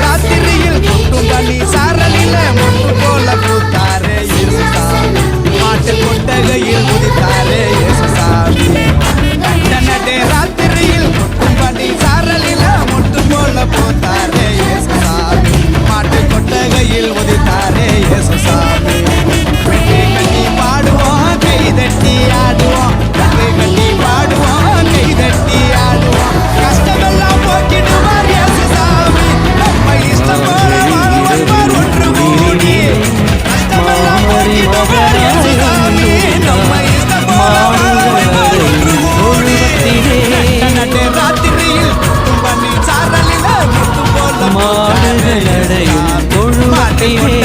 ராத்திரியில் கொட்டும் பனி சாரலில முட்டு போல பூத்தாரே இயேசுசாமி மாட்டு கொட்டகையில் உதித்தாரே இயேசுசாமி நட்டே ராத்திரியில் கொட்டும் பனி சாரலில முட்டு போல பூத்தாரே இயேசுசாமி மாட்டு கொட்டகையில் உதித்தாரே இயேசுசாமி கட்டி பாடுவோம் கை தட்டி ஆடுவோம் கட்டி பாடுவோம் கை தட்டி ஆடுவோம் கஷ்டமெல்லாம் போக்கிடுவார் இயேசுசாமி நம்ம இஷ்டம் போல வாழ்வார் ஒன்று கூடி கஷ்டமெல்லாம் போக்கிடுவார் இயேசுசாமி நம்ம இஷ்டம் போல வாழ்வார் ஒன்று கூடி நட்டே ராத்திரியில் கொட்டும் பனி சாரலில முட்டு போல மாடுகளடையும் தொழுவத்திலே